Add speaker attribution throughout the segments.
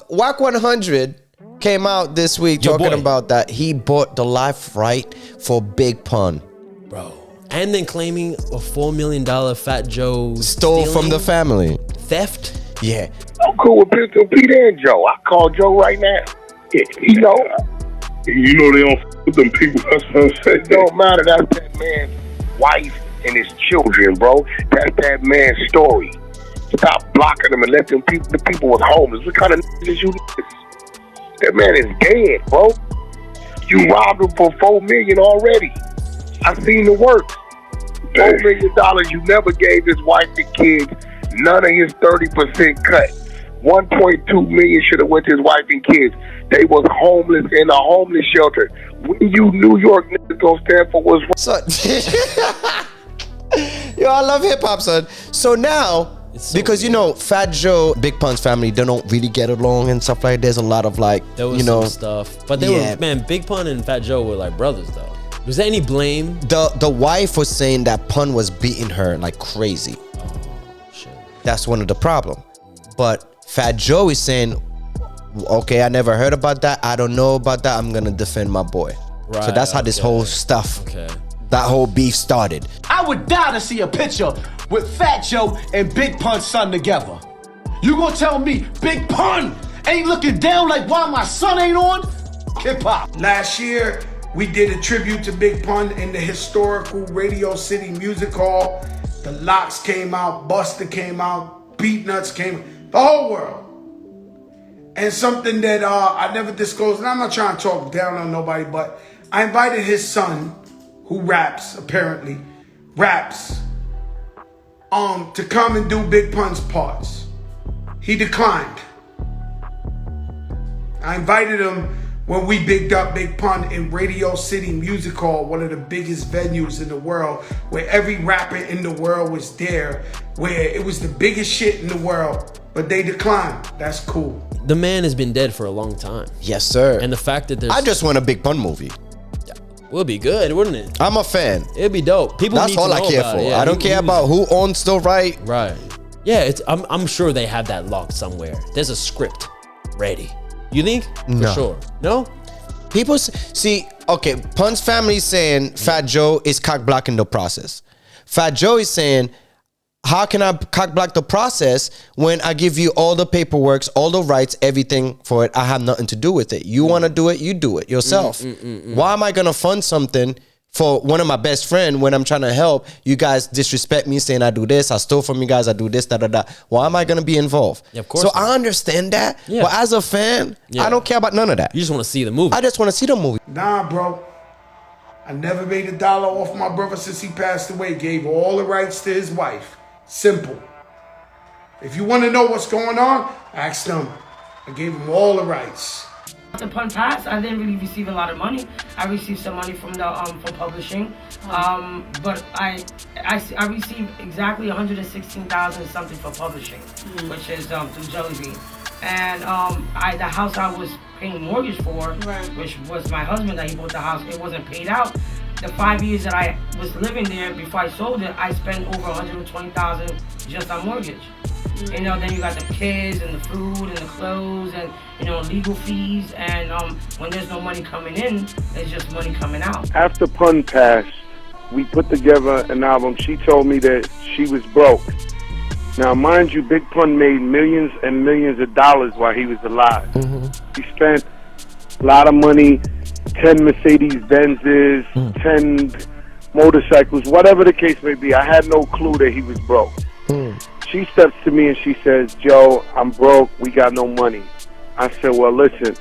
Speaker 1: Wack 100 came out this week talking about that he bought the life right for Big Pun.
Speaker 2: Bro. And then claiming a $4 million Fat Joe
Speaker 1: stole from the family.
Speaker 2: Theft?
Speaker 1: Yeah.
Speaker 3: I'm cool with Pistol Pete and Joe. I call Joe right now. Yeah, you know they don't f with them people. That's what I'm saying. It don't matter. That's that man's wife and his children, bro. That's that man's story. Stop blocking them and let them people. The people was homeless. What kind of is you? That man is dead, bro. You robbed him for $4 million already. I seen the work. $4 million you never gave his wife and kids none of his 30% cut. 1.2 million should have went to his wife and kids. They was homeless in a homeless shelter. When you New York niggas gonna stand for what's wrong.
Speaker 1: So, yo, I love hip hop, son. So now, because you know, Fat Joe, Big Pun's family, they don't really get along and stuff like that. There's a lot of like,
Speaker 2: there was some stuff, but they were, man, Big Pun and Fat Joe were like brothers though. Was there any blame?
Speaker 1: The wife was saying that Pun was beating her like crazy.
Speaker 2: Oh shit.
Speaker 1: That's one of the problem. But Fat Joe is saying, okay, I never heard about that. I don't know about that. I'm gonna defend my boy. Right. So that's how this whole stuff, that whole beef started.
Speaker 4: I would die to see a picture with Fat Joe and Big Pun's son together. You gonna tell me Big Pun ain't looking down like why my son ain't on? Hip hop.
Speaker 5: Last year, we did a tribute to Big Pun in the historical Radio City Music Hall. The Locks came out, Buster came out, Beatnuts came, the whole world. And something that I never disclosed, and I'm not trying to talk down on nobody, but I invited his son, who raps, apparently, to come and do Big Pun's parts. He declined. I invited him when we bigged up Big Pun in Radio City Music Hall, one of the biggest venues in the world, where every rapper in the world was there, where it was the biggest shit in the world, but they declined. That's cool.
Speaker 2: The man has been dead for a long time.
Speaker 1: Yes, sir.
Speaker 2: And the fact that there's...
Speaker 1: I just want a Big Pun movie.
Speaker 2: Would be good, wouldn't it?
Speaker 1: I'm a fan.
Speaker 2: It'd be dope. People
Speaker 1: That's
Speaker 2: need
Speaker 1: all
Speaker 2: to
Speaker 1: I
Speaker 2: know
Speaker 1: care
Speaker 2: about
Speaker 1: for.
Speaker 2: it. Yeah,
Speaker 1: I don't care about who owns the right.
Speaker 2: Right. Yeah, I'm sure they have that locked somewhere. There's a script ready. You think?
Speaker 1: No.
Speaker 2: For sure. No?
Speaker 1: People see, okay, Pun's family is saying Fat Joe is cock blocking the process. Fat Joe is saying, how can I cock block the process when I give you all the paperwork, all the rights, everything for it? I have nothing to do with it. You want to do it, you do it yourself. Why am I going to fund something for one of my best friends when I'm trying to help? You guys disrespect me saying I do this, I stole from you guys, I do this, da. Why am I going to be involved?
Speaker 2: Yeah, of course.
Speaker 1: So I understand that, but as a fan, I don't care about none of that.
Speaker 2: You just want to see the movie.
Speaker 1: I just want to see the movie.
Speaker 5: Nah, bro. I never made $1 off my brother since he passed away. Gave all the rights to his wife. Simple. If you want to know what's going on, ask them. I gave them all the rights.
Speaker 6: The Pun passed, I didn't really receive a lot of money. I received some money from the from publishing, but I received exactly 116,000 something for publishing, which is through Jelly Bean. And the house I was paying mortgage for, which was my husband that he bought the house, it wasn't paid out. The 5 years that I was living there before I sold it, I spent over 120,000 just on mortgage. You know, then you got the kids and the food and the clothes and, you know, legal fees. And when there's no money coming in, there's just money coming out.
Speaker 3: After Pun passed, we put together an album. She told me that she was broke. Now, mind you, Big Pun made millions and millions of dollars while he was alive. He spent a lot of money, 10 Mercedes-Benzes, 10 motorcycles, whatever the case may be. I had no clue that he was broke. She steps to me and she says, Joe, I'm broke. We got no money. I said, well, listen,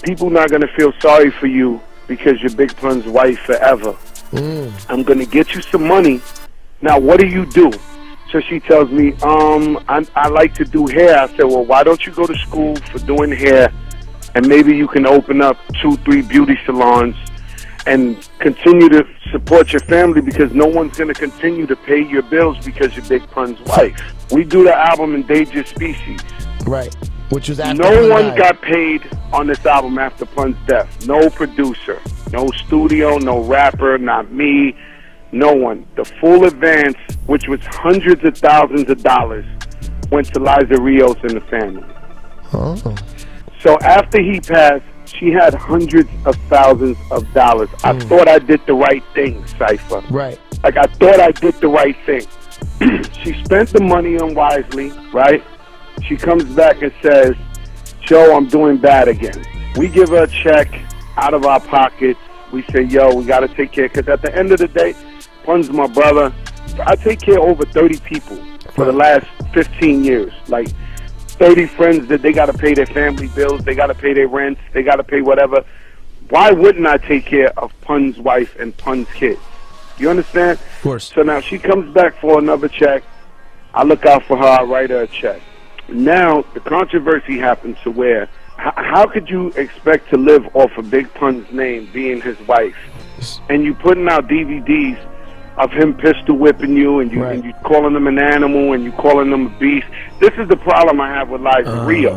Speaker 3: people not going to feel sorry for you because you're Big Pun's wife forever. I'm going to get you some money. Now, what do you do? So she tells me, I like to do hair. I said, well, why don't you go to school for doing hair and maybe you can open up 2-3 beauty salons and continue to support your family because no one's going to continue to pay your bills because you're Big Pun's wife. We do the album Endangered Species.
Speaker 4: Right. Which was after
Speaker 3: no one got paid on this album after Pun's death. No producer, no studio, no rapper, not me, no one. The full advance, which was hundreds of thousands of dollars, went to Liza Rios and the family.
Speaker 1: Oh.
Speaker 3: So after he passed, she had hundreds of thousands of dollars. I thought I did the right thing, Cypher.
Speaker 1: Right.
Speaker 3: Like, I thought I did the right thing. She spent the money unwisely, right? She comes back and says, Joe, I'm doing bad again. We give her a check out of our pockets. We say, yo, we got to take care. Because at the end of the day, Pun's my brother. I take care of over 30 people for the last 15 years. Like, 30 friends that they got to pay their family bills. They got to pay their rents. They got to pay whatever. Why wouldn't I take care of Pun's wife and Pun's kids? You understand?
Speaker 1: Of course.
Speaker 3: So now she comes back for another check. I look out for her. I write her a check. Now the controversy happens to where, how could you expect to live off of Big Pun's name being his wife, and you putting out DVDs of him pistol whipping you, and you calling him an animal, and you calling him a beast? This is the problem I have with Liza Rio,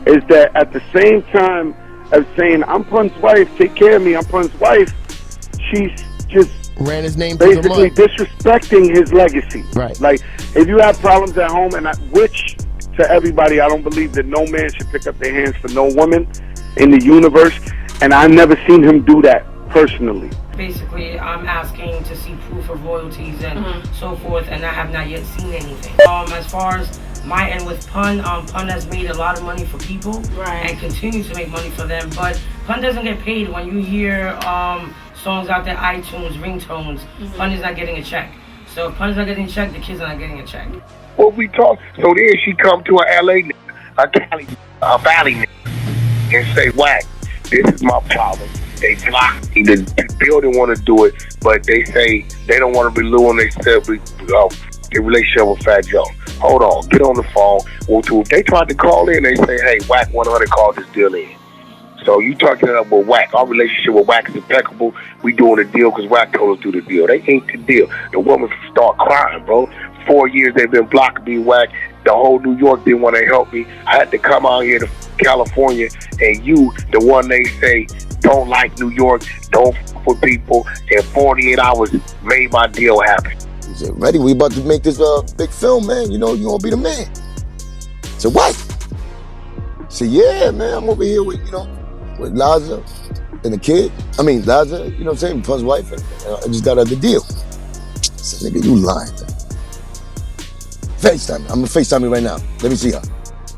Speaker 3: is that at the same time of saying I'm Pun's wife, take care of me, I'm Pun's wife, she's just
Speaker 1: ran his name
Speaker 3: basically disrespecting his legacy.
Speaker 1: Right.
Speaker 3: Like, if you have problems at home, and which to everybody, I don't believe that no man should pick up their hands for no woman in the universe, and I've never seen him do that personally.
Speaker 6: Basically, I'm asking to see proof of royalties and so forth, and I have not yet seen anything. As far as my end with Pun, Pun has made a lot of money for people and continues to make money for them, but Pun doesn't get paid. When you hear songs out there, iTunes, ringtones, Pun is not getting a check. So if Pun is not getting a check, the kids are not getting a check.
Speaker 7: Well, we talk. So then she come to a LA, a Cali, a Valley, and say, Wack, this is my problem. They block me. The building want to do it, but they say they don't want to be ruining themselves. The relationship with Fat Joe. Hold on, get on the phone. Well, if they tried to call in, they say, hey, Wack 100 called this deal in. So you talking about with Wack. Our relationship with Wack is impeccable. We doing a deal because Wack told us to do the deal. They ain't the deal. The woman start crying, bro. 4 years they've been blocking me, Wack. The whole New York didn't want to help me. I had to come out here to California, and you, the one they say don't like New York, don't f with people, in 48 hours made my deal happen.
Speaker 8: He said, ready, we about to make this big film, man. You know, you gonna be the man. I said, what? He said, yeah, man, I'm over here with, with Liza and the kid. I mean, Liza, you know what I'm saying, Pun's wife, and I just got out the deal. I said, nigga, you lying, man. FaceTime me. I'm gonna FaceTime me right now. Let me see her.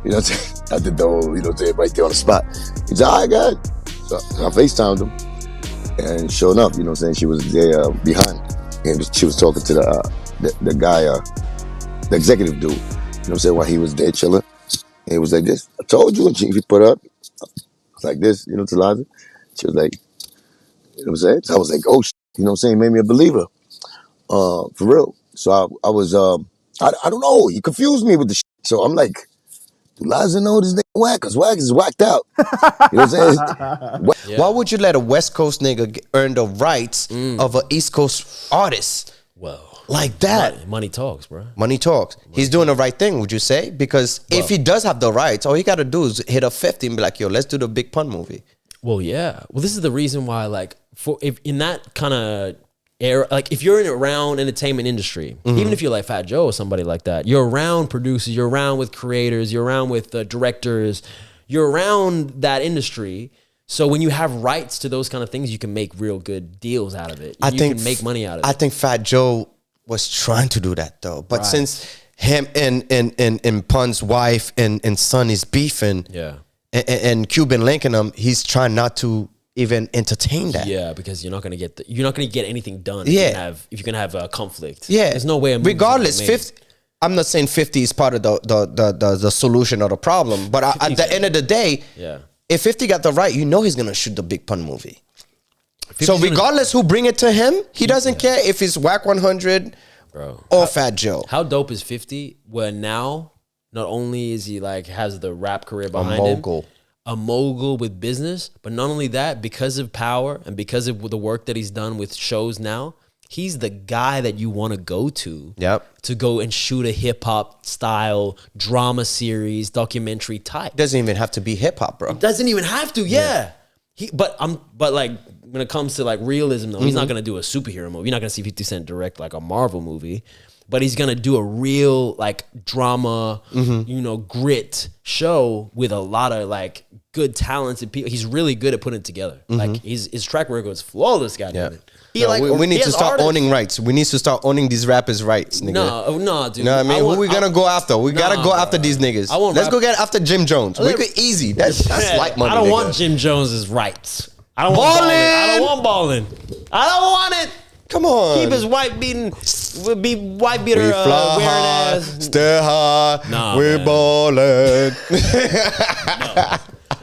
Speaker 8: You know what I'm saying? I did the whole, you know what I'm saying, right there on the spot. He said, all right, go ahead. So I FaceTimed him. And sure enough, you know what I'm saying, she was there behind. And she was talking to the guy, the executive dude. You know what I'm saying, while he was there chilling. And he was like this. I told you. And she put up like this, to Liza. She was like, you know what I'm saying? So I was like, oh, you know what I'm saying? Made me a believer. For real. So I was, I don't know. He confused me with the shit. So I'm like, do Liza know this nigga Wack? Because Wack is whacked out. You know what I'm saying?
Speaker 1: Why would you let a West Coast nigga earn the rights of an East Coast artist?
Speaker 2: Well,
Speaker 1: like that.
Speaker 2: Money talks, bro.
Speaker 1: Money talks. He's doing the right thing, would you say? Because if he does have the rights, all he got to do is hit a 50 and be like, yo, let's do the Big Pun movie.
Speaker 2: Well, yeah. Well, this is the reason why, like, if in that kind of era, like if you're in around entertainment industry, even if you're like Fat Joe or somebody like that, you're around producers, you're around with creators, you're around with directors, you're around that industry. So when you have rights to those kind of things, you can make real good deals out of it. You can make money out of it.
Speaker 1: I think Fat Joe was trying to do that though, but since him and Pun's wife and son is beefing, and Cuban linking him, he's trying not to even entertain that.
Speaker 2: Yeah, because you're not gonna get anything done. If you can have a conflict.
Speaker 1: Yeah,
Speaker 2: there's no way.
Speaker 1: Regardless, 50. I'm not saying 50 is part of the solution or the problem, but at the end of the day, if 50 got the right, he's gonna shoot the Big Pun movie. So regardless who bring it to him, he doesn't care if it's Wack 100 or Fat Joe.
Speaker 2: How dope is 50? Where now, not only is he like has the rap career behind him, a mogul with business, but not only that, because of power and because of the work that he's done with shows now, he's the guy that you want to go to to go and shoot a hip-hop style drama series, documentary type.
Speaker 1: Doesn't even have to be hip-hop, bro.
Speaker 2: It doesn't even have to, But like when it comes to like realism though, he's not going to do a superhero movie. You're not going to see 50 Cent direct like a Marvel movie. but he's gonna do a real like drama, you know, grit show with a lot of like good talented people. He's really good at putting it together. Like his track record is flawless, goddamn it.
Speaker 1: We need to start owning rights. We need to start owning these rappers' rights, nigga.
Speaker 2: No, dude.
Speaker 1: You know what I mean? Who we gonna go after? We gotta go after these niggas. Let's go get after Jim Jones. We could easy. That's light money.
Speaker 2: I don't
Speaker 1: nigga.
Speaker 2: want Jim Jones's rights. I don't want balling. I don't want balling. I don't want it.
Speaker 1: Come on.
Speaker 2: Keep his white beater
Speaker 1: We fly
Speaker 2: wearing
Speaker 1: high,
Speaker 2: ass.
Speaker 1: stay high.
Speaker 2: Nah,
Speaker 1: we're
Speaker 2: man.
Speaker 1: balling.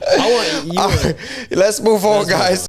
Speaker 2: I want you.
Speaker 1: Let's move on, guys.